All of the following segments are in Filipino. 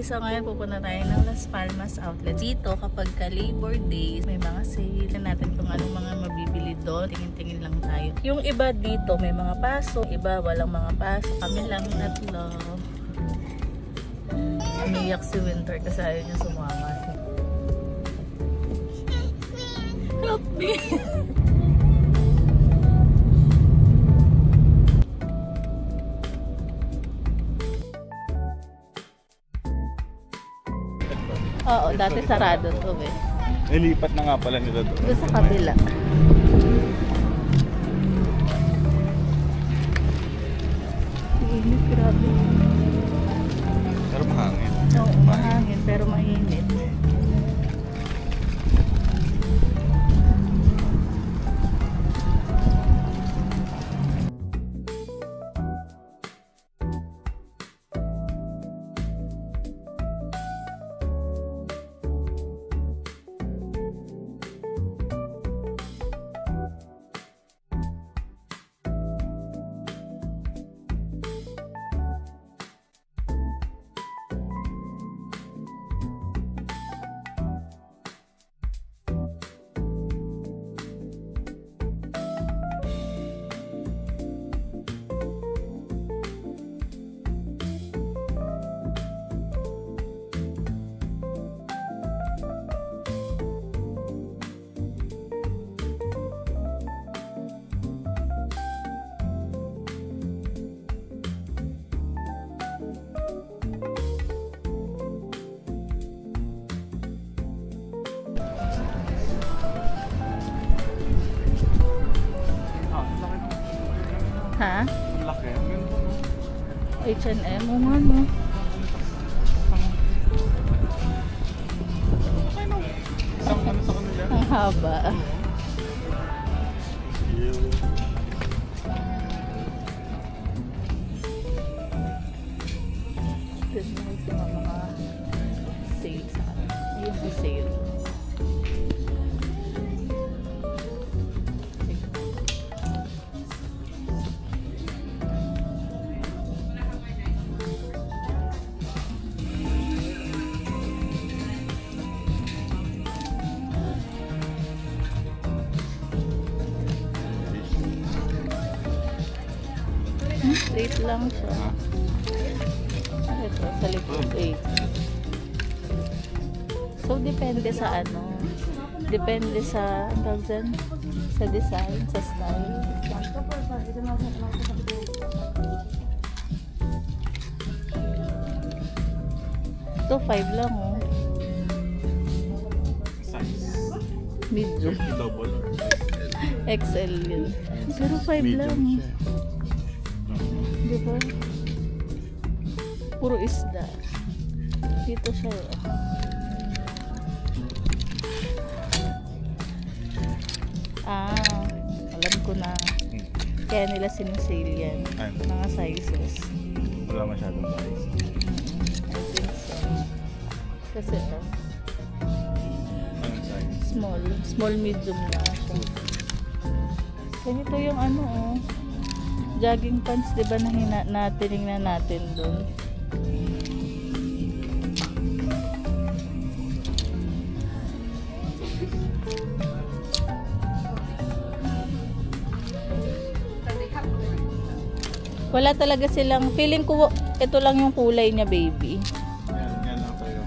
So ngayon pupunta tayo ng Las Palmas Outlet. Dito kapag ka Labor Days, may mga sale na natin kung anong mga mabibili doon. Tingin-tingin lang tayo. Yung iba dito may mga paso, iba walang mga paso. Kami lang tatlo. Umiyak si Winter kasi ayaw niya sumama. Help me! Oo, dati sarado to eh. Nilipat na nga pala nila doon. Doon sa kabila. Init, grabe. Pero mahangin. Oo, mahangin pero mainit. Ha? Ang laki. Ang ganda. H&M? O nga no. Isang ano sa kanila? Ang haba. This is yung mga sale sa akin. Yung sale. Straight lang siya. Ito, sa likod 8. So, depende sa ano. Depende sa, ang tawag dyan, sa design, sa style. Ito, 5 lang oh. Size. Medium. Double or XL yun. Pero 5 lang. Diba? Puro isda. Dito siya. Alam ko na. Kaya nila sinisale yan. Mga sizes. wala masyadong size. I think so. Kasi Anong size? small medium na siya. Ganito yung ano jogging pants, di ba, na tinignan natin doon. Wala talaga silang, feeling ko ito lang yung kulay niya, baby. Yan lang tayo.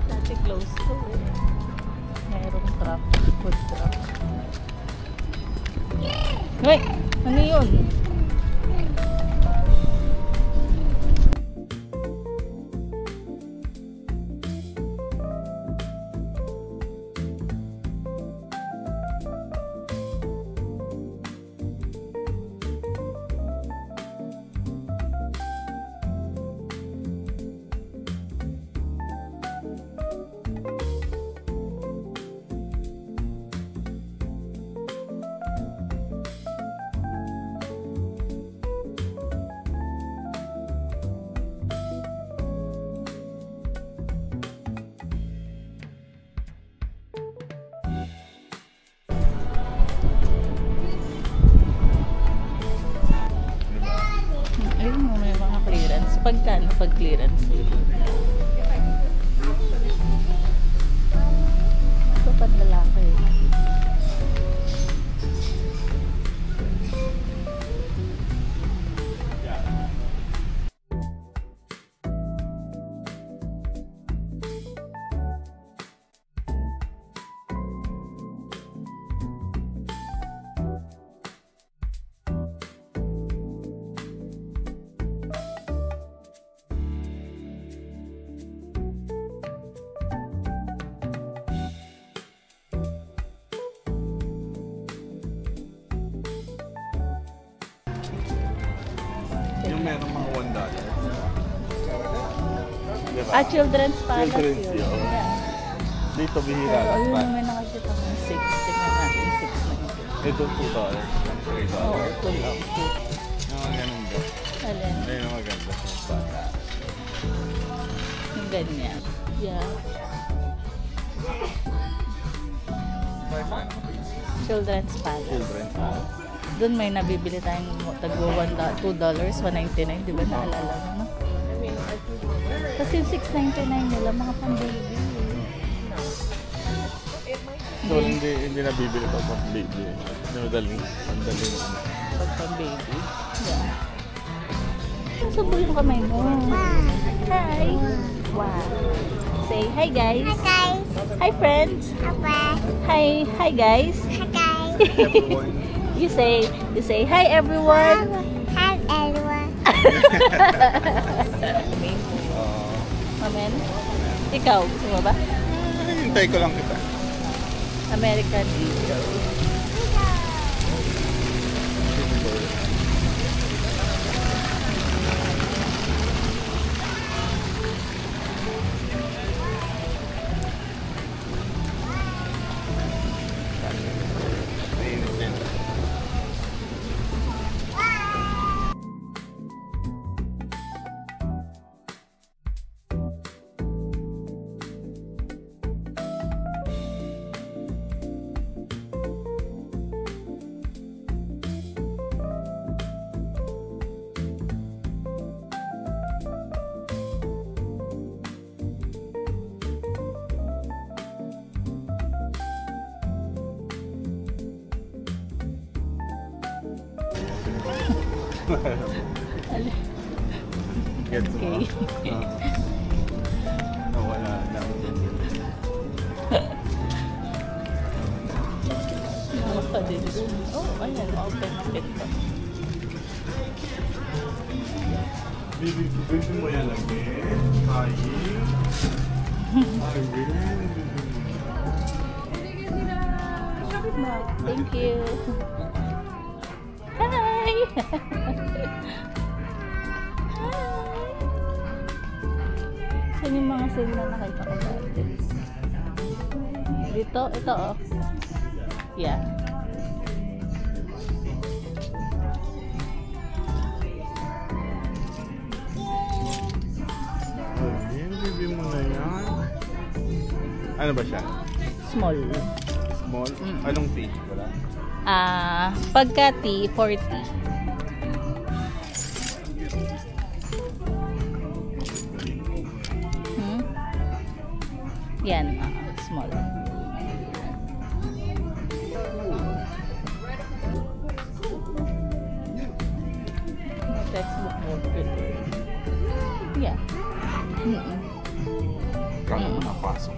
Dati close to mayroong truck, food truck. Hoy! Ano yun? Pagkano? Pag clearance sale. Ito pa lalaki. Yung meron mga $1. Diba? Children's Palace Children's yun. yun. Yeah. Dito bihira Pero lang ayun pa. naman nakakita ng 6. Tingnan natin, 6 Ito $2. $3. Oo, ito lang. Yung mga ganun ba? Alin? Ayun ang maganda sa bata. Yung ganyan. Yeah. Children's Palace. Children's Palace. Doon may nabibili tayong tagwa $2, $1.99. Di ba naalala mo? No? Kasi yung $6.99 nila, mga pang-baby. So hindi nabibili pa pang baby. Madaling. Pag pang-baby. Yeah. Nasubo yung kamay mo. Hi! Wow! Say hi guys! Hi guys. Hi friends! Hi. Hi guys! Hi guys. You say hi everyone! Hi everyone. Amen? Ikaw, gusto mo ba? Hintay ko lang kita. American Eagle. Gets mo? Okay. Nawala na. Nakakadilis. Oh, ayan. Open fit pa. Bibig mo yan lagi. Kain. Thank you. Hi! Hi! Saan yung mga sale na nakita ko dati? Dito? Ito oh. Yeah. Bibig mo na yan. Ano ba siya? Small. Small? Anong tea? Wala? Pagka tea, 40. Yan, small. Textbook water. Yeah. Kala mo napasok.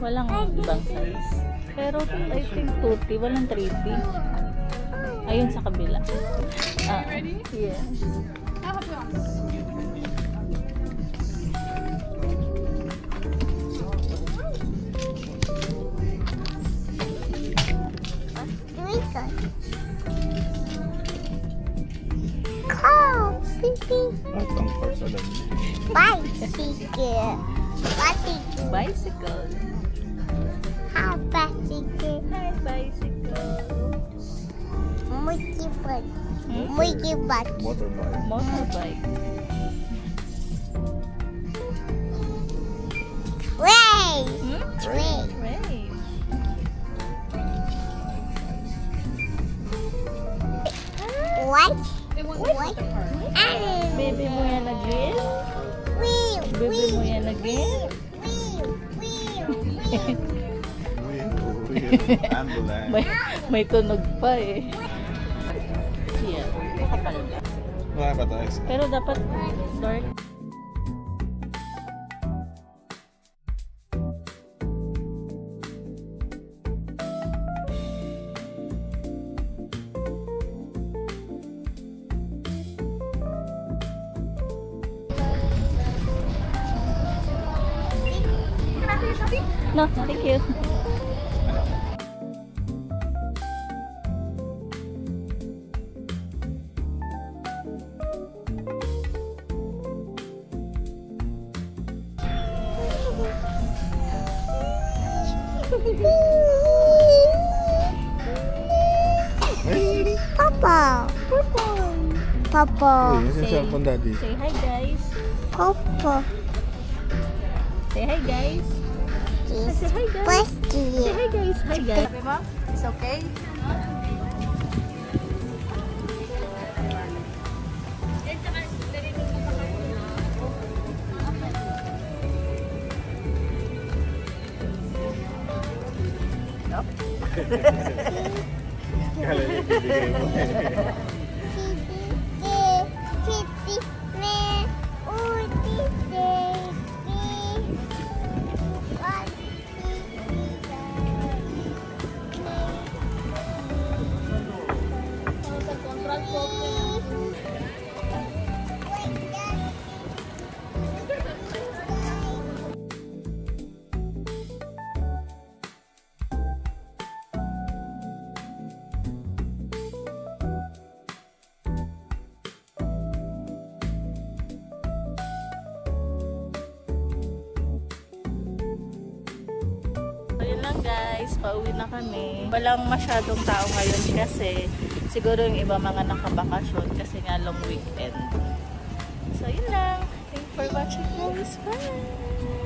Walang ibang size. Pero I think 2T, walang 3T. Ayun sa kabila. Yes. Oh, Fifi. At ang first alam niyo. Bicycle. Bicycle. Bicycle. How bicycle? Hi, bicycle. Monkey butt. Monkey butt. Motorbike. Motorbike. Ray. Ray. Ray. What? Baby mo yan again? Wheel. Baby mo yan again? Ambulance. May tunog pa eh. Yeah, kapal ba? Wala pa tayo. Pero dapat dark. No, thank you. Papa. Papa. Uy, yung cellphone daddy. Say hi guys. Papa. Say hi guys. Say hi guys. Say hi guys. Hi guys. Sabi mo? It's okay? Kala niya bibigay mo. Ayun lang guys, pauwi na kami. Walang masyadong tao ngayon kasi siguro yung iba mga nakabakasyon kasi nga long weekend. So yun lang. Thanks for watching guys. Bye!